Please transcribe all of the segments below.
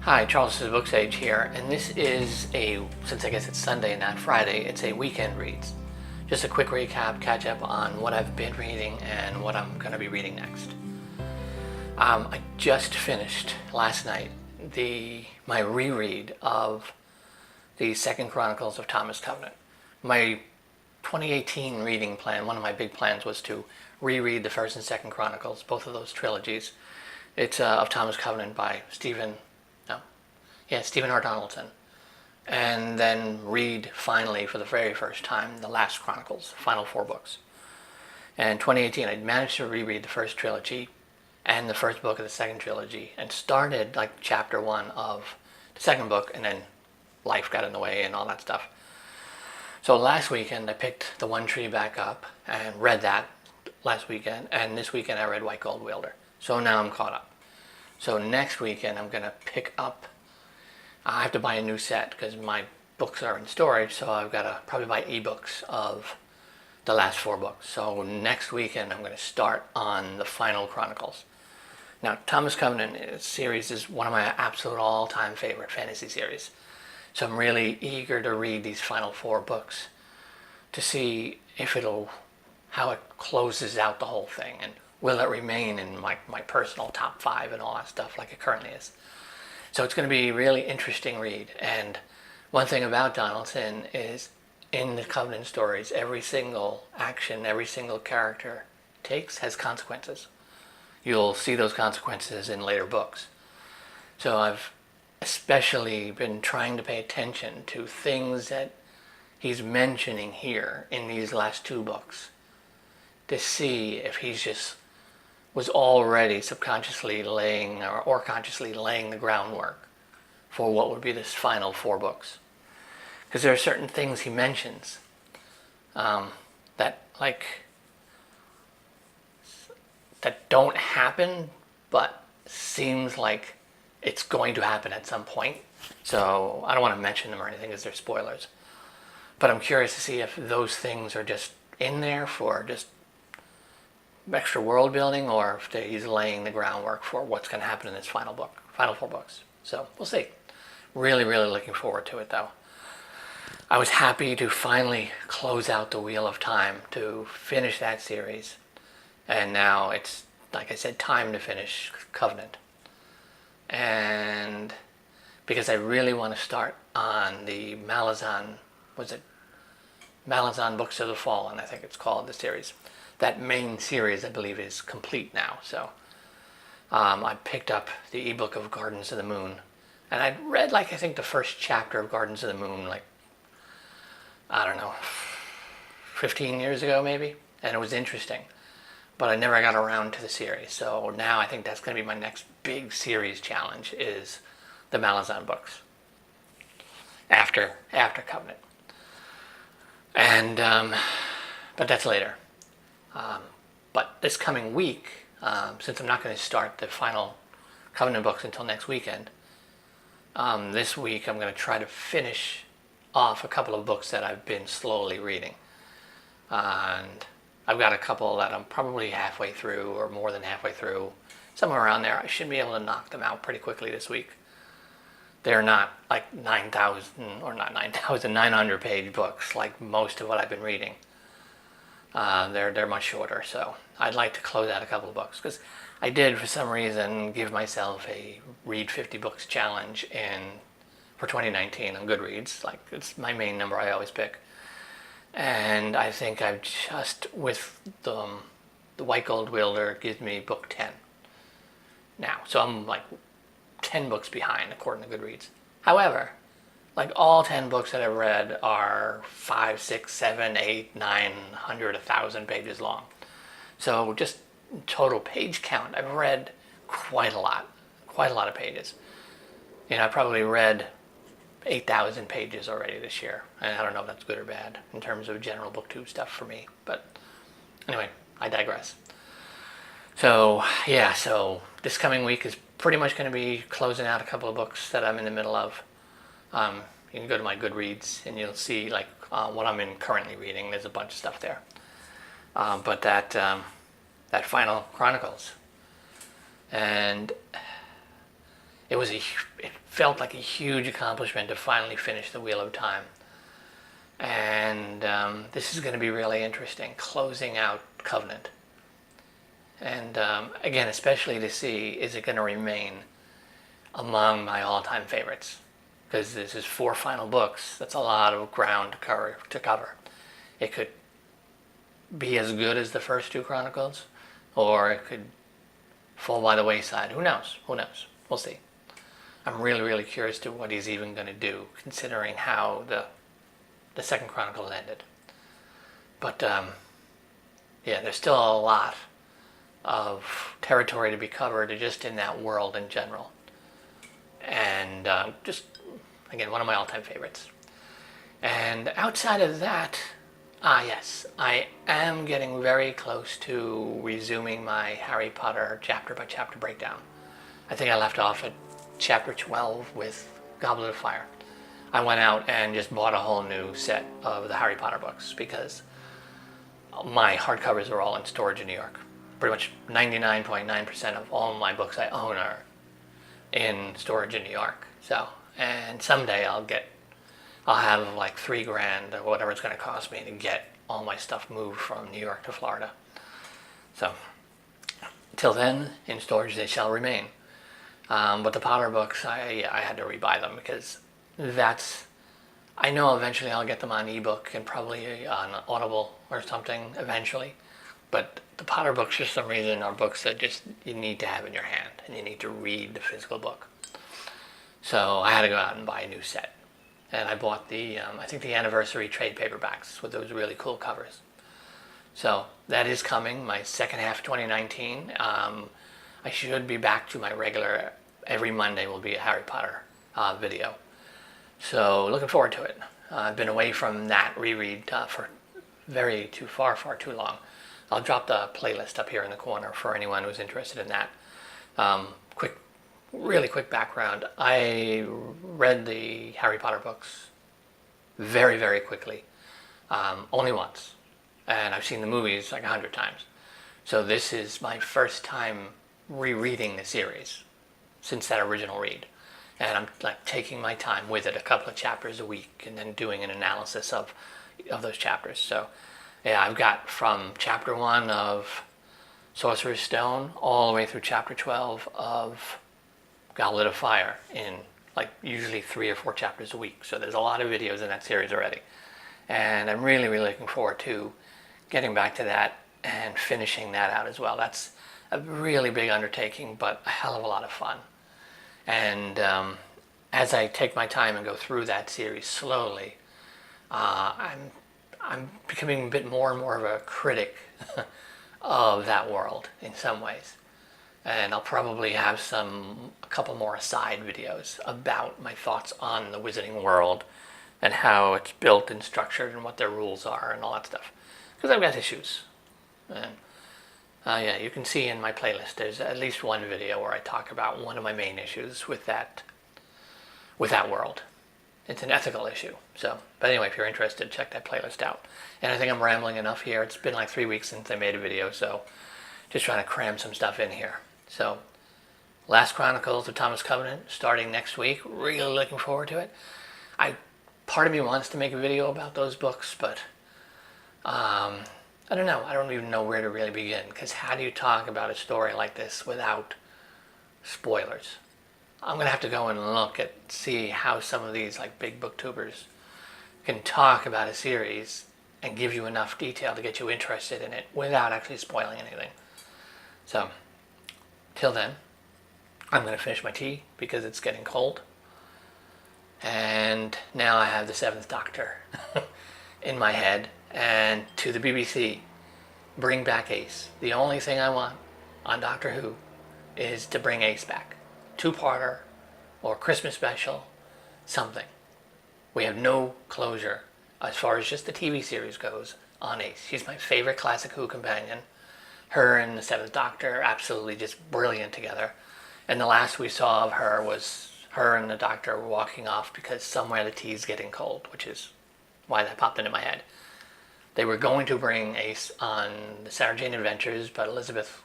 Hi, Charles SirBookSage here, and this is since I guess it's Sunday not Friday, it's a weekend reads. Just a quick recap, catch up on what I've been reading and what I'm going to be reading next. I just finished last night my reread of the Second Chronicles of Thomas Covenant. My 2018 reading plan, one of my big plans was to reread the First and Second Chronicles, both of those trilogies. It's of Thomas Covenant by Stephen R. Donaldson, and then read finally for the very first time the last Chronicles, final 4 books. And in 2018, I managed to reread the first trilogy and the first book of the second trilogy, and started like chapter 1 of the second book, and then life got in the way and all that stuff. So last weekend I picked The One Tree back up and read that last weekend, and this weekend I read White Gold Wielder. So now I'm caught up. So next weekend I'm going to pick up, I have to buy a new set because my books are in storage, so I've got to probably buy ebooks of the last 4 books. So next weekend I'm going to start on the final Chronicles. Now, Thomas Covenant series is one of my absolute all-time favorite fantasy series. So I'm really eager to read these final 4 books to see if how it closes out the whole thing, and will it remain in my personal top 5 and all that stuff like it currently is. So it's going to be a really interesting read. And one thing about Donaldson is, in the Covenant stories, every single action, every single character takes has consequences. You'll see those consequences in later books. So I've especially been trying to pay attention to things that he's mentioning here in these last 2 books, to see if he's just was already subconsciously laying or consciously laying the groundwork for what would be this final 4 books. Because there are certain things he mentions that don't happen, but seems like it's going to happen at some point. So I don't want to mention them or anything because they're spoilers. But I'm curious to see if those things are just in there for just extra world building, or if he's laying the groundwork for what's going to happen in this final 4 books. So we'll see. Really, really looking forward to it, though. I was happy to finally close out the Wheel of Time, to finish that series, and now it's, like I said, time to finish Covenant. And because I really want to start on the Malazan Books of the Fallen, I think it's called, the series. That main series, I believe, is complete now. So I picked up the ebook of Gardens of the Moon, and I'd read I think the first chapter of Gardens of the Moon, I don't know, 15 years ago maybe, and it was interesting, but I never got around to the series. So now I think that's going to be my next big series challenge, is the Malazan books after Covenant. And but that's later. But this coming week, since I'm not going to start the final Covenant books until next weekend, this week I'm going to try to finish off a couple of books that I've been slowly reading. And I've got a couple that I'm probably halfway through, or more than halfway through, somewhere around there. I should be able to knock them out pretty quickly this week. They're not like 900 page books like most of what I've been reading. They're much shorter, so I'd like to close out a couple of books, because I did, for some reason, give myself a read 50 books challenge for 2019 on Goodreads. It's my main number I always pick, and I think I've just, with the White Gold Wielder, gives me book 10 now, so I'm 10 books behind according to Goodreads. However, all 10 books that I've read are 5, 6, 7, 8, 900, 1,000 pages long. So just total page count, I've read quite a lot of pages. I probably read 8,000 pages already this year, and I don't know if that's good or bad in terms of general booktube stuff for me. But anyway, I digress. So yeah, so this coming week is pretty much going to be closing out a couple of books that I'm in the middle of. You can go to my Goodreads and you'll see what I'm currently reading. There's a bunch of stuff there. But that final Chronicles, and it felt like a huge accomplishment to finally finish the Wheel of Time. And this is going to be really interesting, closing out Covenant. And again, especially to see, is it going to remain among my all-time favorites? Because this is 4 final books. That's a lot of ground to cover. It could be as good as the first 2 Chronicles, or it could fall by the wayside. Who knows? Who knows? We'll see. I'm really, really curious to what he's even going to do, considering how the second Chronicles ended. But yeah, there's still a lot of territory to be covered just in that world in general. And just, again, one of my all-time favorites. And outside of that, yes, I am getting very close to resuming my Harry Potter chapter-by-chapter breakdown. I think I left off at chapter 12 with Goblet of Fire. I went out and just bought a whole new set of the Harry Potter books because my hardcovers are all in storage in New York. Pretty much 99.9% of all my books I own are in storage in New York. So, and someday I'll have like $3,000 or whatever it's going to cost me to get all my stuff moved from New York to Florida. So, till then, in storage they shall remain. But the Potter books, I had to rebuy them because I know eventually I'll get them on ebook and probably on Audible or something eventually. But the Potter books, for some reason, are books that just you need to have in your hand and you need to read the physical book. So I had to go out and buy a new set. And I bought I think the anniversary trade paperbacks with those really cool covers. So that is coming, my second half of 2019. I should be back to my regular, every Monday will be a Harry Potter video. So looking forward to it. I've been away from that reread for far too long. I'll drop the playlist up here in the corner for anyone who's interested in that. Really quick background. I read the Harry Potter books very, very quickly, only once. And I've seen the movies like 100 times. So this is my first time rereading the series since that original read. And I'm like taking my time with it, a couple of chapters a week, and then doing an analysis of those chapters. So yeah, I've got from chapter 1 of Sorcerer's Stone all the way through chapter 12 of Goblet of Fire in like usually 3 or 4 chapters a week. So there's a lot of videos in that series already. And I'm really, really looking forward to getting back to that and finishing that out as well. That's a really big undertaking, but a hell of a lot of fun. And as I take my time and go through that series slowly, I'm becoming a bit more and more of a critic of that world in some ways. And I'll probably have a couple more aside videos about my thoughts on the Wizarding world and how it's built and structured and what their rules are and all that stuff. Because I've got issues. And yeah, you can see in my playlist there's at least one video where I talk about one of my main issues with that world. It's an ethical issue. So, but anyway, if you're interested, check that playlist out. And I think I'm rambling enough here. It's been like 3 weeks since I made a video, so just trying to cram some stuff in here. So, Last Chronicles of Thomas Covenant starting next week. Really looking forward to it. Part of me wants to make a video about those books, but I don't know. I don't even know where to really begin, because how do you talk about a story like this without spoilers? I'm going to have to go and look at, see how some of these like big booktubers can talk about a series and give you enough detail to get you interested in it without actually spoiling anything. So, till then, I'm going to finish my tea because it's getting cold. And now I have the 7th Doctor in my head. And to the BBC, bring back Ace. The only thing I want on Doctor Who is to bring Ace back. 2-parter or Christmas special, something. We have no closure as far as just the TV series goes on Ace. She's my favorite classic Who companion. Her and the 7th Doctor are absolutely just brilliant together. And the last we saw of her was her and the Doctor walking off because somewhere the tea's getting cold, which is why that popped into my head. They were going to bring Ace on the Sarah Jane Adventures, but Elizabeth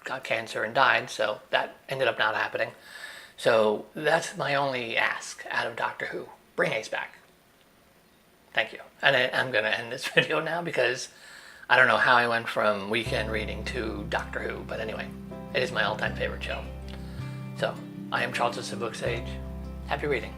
got cancer and died, so that ended up not happening. So that's my only ask out of Doctor Who. Bring Ace back. Thank you. And I'm going to end this video now because I don't know how I went from weekend reading to Doctor Who, but anyway, it is my all-time favorite show. So, I am Charles of SirBookSage. Happy reading.